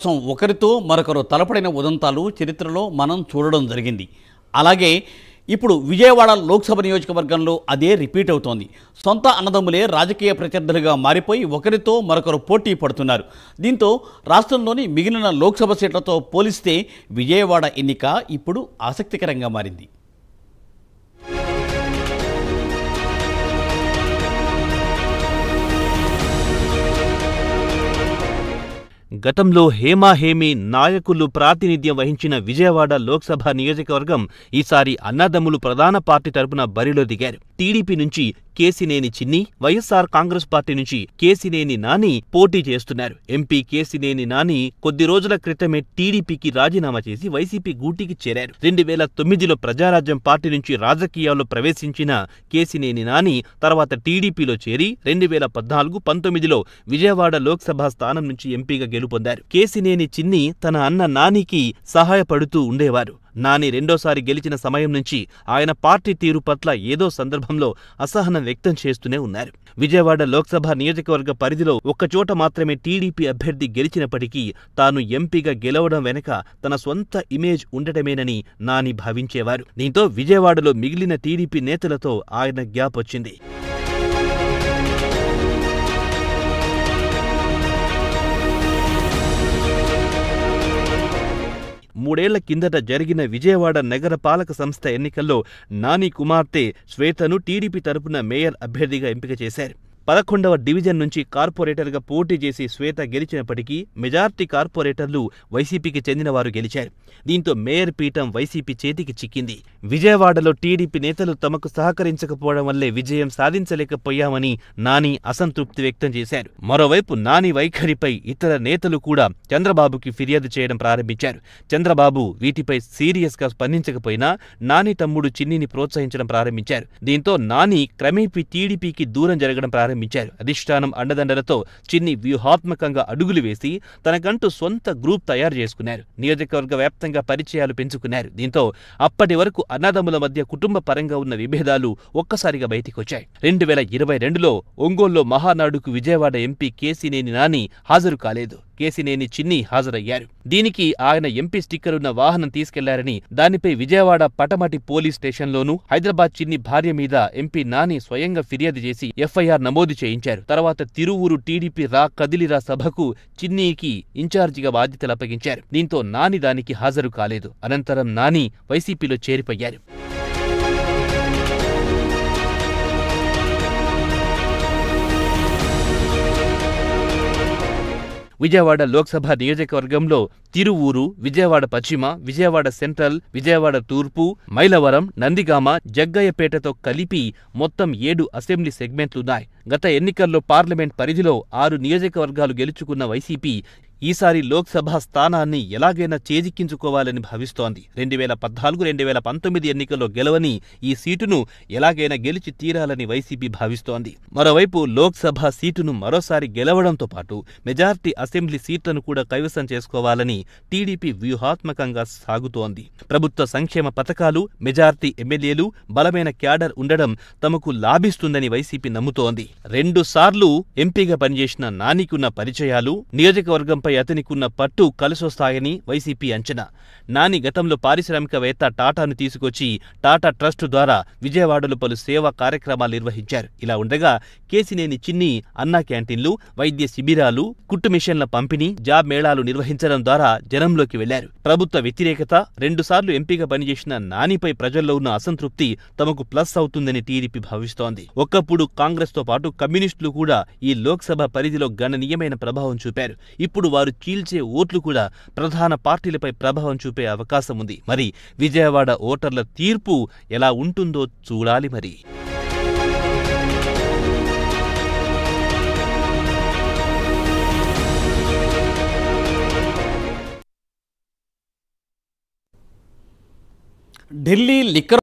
ఒకరితో మరొకరు తలపడిన ఉదంతాలు చరిత్రలో మనం చూడడం జరిగింది. అలాగే ఇప్పుడు విజయవాడ లోక్సభ నియోజకవర్గంలో అదే రిపీట్ అవుతోంది. సొంత అన్నదమ్ములే రాజకీయ ప్రత్యర్థులుగా మారిపోయి ఒకరితో మరొకరు పోటీ పడుతున్నారు. దీంతో రాష్ట్రంలోని మిగిలిన లోక్సభ సీట్లతో పోలిస్తే విజయవాడ ఎన్నిక ఇప్పుడు ఆసక్తికరంగా మారింది. గతంలో హేమాహేమీ నాయకులు ప్రాతినిధ్యం వహించిన విజయవాడ లోక్సభ నియోజకవర్గం ఈసారి అన్నదమ్ములు ప్రధాన పార్టీ తరపున బరిలో దిగారు. టీడీపీ నుంచి కేశినేని చిన్ని, వైఎస్ఆర్ కాంగ్రెస్ పార్టీ నుంచి కేశినేని నాని పోటీ చేస్తున్నారు. ఎంపీ కేశినేని నాని కొద్ది రోజుల క్రితమే టీడీపీకి రాజీనామా చేసి వైసీపీ గూటికి చేరారు. 2009లో ప్రజారాజ్యం పార్టీ నుంచి రాజకీయాల్లో ప్రవేశించిన కేశినేని నాని తర్వాత టీడీపీలో చేరి 2014-19లో విజయవాడ లోక్సభ స్థానం నుంచి ఎంపీగా గెలుపొందారు. కేశినేని చిన్ని తన అన్న నానికి సహాయపడుతూ ఉండేవారు. నాని రెండోసారి గెలిచిన సమయం నుంచి ఆయన పార్టీ తీరు పట్ల ఏదో సందర్భంలో అసహనం వ్యక్తం చేస్తూనే ఉన్నారు. విజయవాడ లోక్సభ నియోజకవర్గ పరిధిలో ఒక్కచోట మాత్రమే టీడీపీ అభ్యర్థి గెలిచినప్పటికీ తాను ఎంపీగా గెలవడం వెనక తన సొంత ఇమేజ్ ఉండటమేనని నాని భావించేవారు. దీంతో విజయవాడలో మిగిలిన టీడీపీ నేతలతో ఆయన గ్యాప్ వచ్చింది. మూడేళ్ల కిందట జరిగిన విజయవాడ నగర పాలక సంస్థ ఎన్నికల్లో నాని కుమార్తె శ్వేతను టీడీపీ తరపున మేయర్ అభ్యర్థిగా ఎంపిక చేశారు. 11వ డివిజన్ నుంచి కార్పొరేటర్గా పోటీ చేసి శ్వేత గెలిచినప్పటికీ మెజార్టీ కార్పొరేటర్లు వైసీపీకి చెందిన వారు గెలిచారు. దీంతో మేయర్ పీఠం వైసీపీ చేతికి చిక్కింది. విజయవాడలో టీడీపీ నేతలు తమకు సహకరించకపోవడం వల్లే విజయం సాధించలేకపోయామని నాని అసంతృప్తి వ్యక్తం చేశారు. మరోవైపు నాని వైఖరిపై ఇతర నేతలు కూడా చంద్రబాబుకి ఫిర్యాదు చేయడం ప్రారంభించారు. చంద్రబాబు వీటిపై సీరియస్గా స్పందించకపోయినా నాని తమ్ముడు చిన్నిని ప్రోత్సహించడం ప్రారంభించారు. దీంతో నాని క్రమేపీ టీడీపీకి దూరం జరగడం ప్రారంభించారు. అధిష్టానం అండదండలతో చిన్ని వ్యూహాత్మకంగా అడుగులు వేసి తనకంటూ సొంత గ్రూప్ తయారు చేసుకున్నారు. నియోజకవర్గ వ్యాప్తంగా పరిచయాలు పెంచుకున్నారు. దీంతో అప్పటి వరకు అన్నదమ్ముల మధ్య కుటుంబ పరంగా ఉన్న విభేదాలు ఒక్కసారిగా బయటికొచ్చాయి. 2022లో ఒంగోలులో మహానాడుకు విజయవాడ ఎంపీ కేశినేని నాని హాజరు కాలేదు. కేశినేని చిన్ని హాజరయ్యారు. దీనికి ఆయన ఎంపీ స్టిక్కర్ ఉన్న వాహనం తీసుకెళ్లారని, దానిపై విజయవాడ పటమటి పోలీస్ స్టేషన్లోనూ హైదరాబాద్ చిన్ని భార్య మీద ఎంపీ నాని స్వయంగా ఫిర్యాదు చేసి ఎఫ్ఐఆర్ నమోదు చేయించారు. తర్వాత తిరువూరు టీడీపీ కదిలిరా సభకు చిన్నీకి ఇన్ఛార్జిగా బాధ్యతలు అప్పగించారు. దీంతో నాని దానికి హాజరు కాలేదు. అనంతరం నాని వైసీపీలో చేరిపోయారు. విజయవాడ లోక్సభ నియోజకవర్గంలో తిరువూరు, విజయవాడ పశ్చిమ, విజయవాడ సెంట్రల్, విజయవాడ తూర్పు, మైలవరం, నందిగామ, జగ్గయ్యపేటతో కలిపి మొత్తం 7 అసెంబ్లీ సెగ్మెంట్లున్నాయి. గత ఎన్నికల్లో పార్లమెంట్ పరిధిలో 6 నియోజకవర్గాలు గెలుచుకున్న వైసీపీ ఈసారి లోక్సభ స్థానాన్ని ఎలాగైనా చేజిక్కించుకోవాలని భావిస్తోంది. 2014-2019 ఎన్నికల్లో గెలవని ఈ సీటును ఎలాగైనా గెలిచి తీరాలని వైసీపీ భావిస్తోంది. మరోవైపు లోక్సభ సీటును మరోసారి గెలవడంతో పాటు మెజార్టీ అసెంబ్లీ సీట్లను కూడా కైవసం చేసుకోవాలని టీడీపీ వ్యూహాత్మకంగా సాగుతోంది. ప్రభుత్వ సంక్షేమ పథకాలు, మెజార్టీ ఎమ్మెల్యేలు, బలమైన క్యాడర్ ఉండడం తమకు లాభిస్తుందని వైసీపీ నమ్ముతోంది. 2 సార్లు ఎంపీగా పనిచేసిన నానికున్న పరిచయాలు, నియోజకవర్గం అతనికున్న పట్టు కలిసొస్తాయని వైసీపీ అంచనా. నాని గతంలో పారిశ్రామికవేత్త టాటాను తీసుకొచ్చి టాటా ట్రస్ట్ ద్వారా విజయవాడలో పలు సేవా కార్యక్రమాలు నిర్వహించారు. ఇలా ఉండగా కేశినేని చిన్ని అన్నా క్యాంటీన్లు, వైద్య శిబిరాలు, కుట్టు మిషన్ల పంపిణీ, జాబ్ మేళాలు నిర్వహించడం ద్వారా జనంలోకి వెళ్లారు. ప్రభుత్వ వ్యతిరేకత, 2 సార్లు ఎంపీగా పనిచేసిన నానిపై ప్రజల్లో ఉన్న అసంతృప్తి తమకు ప్లస్ అవుతుందని టీడీపీ భావిస్తోంది. ఒకప్పుడు కాంగ్రెస్తో పాటు కమ్యూనిస్టులు కూడా ఈ లోక్సభ పరిధిలో గణనీయమైన ప్రభావం చూపారు. ఇప్పుడు వారు చీల్చే ఓట్లు కూడా ప్రధాన పార్టీలపై ప్రభావం చూపే అవకాశం ఉంది. మరి విజయవాడ ఓటర్ల తీర్పు ఎలా ఉంటుందో చూడాలి. మరి ఢిల్లీ లిక్కర్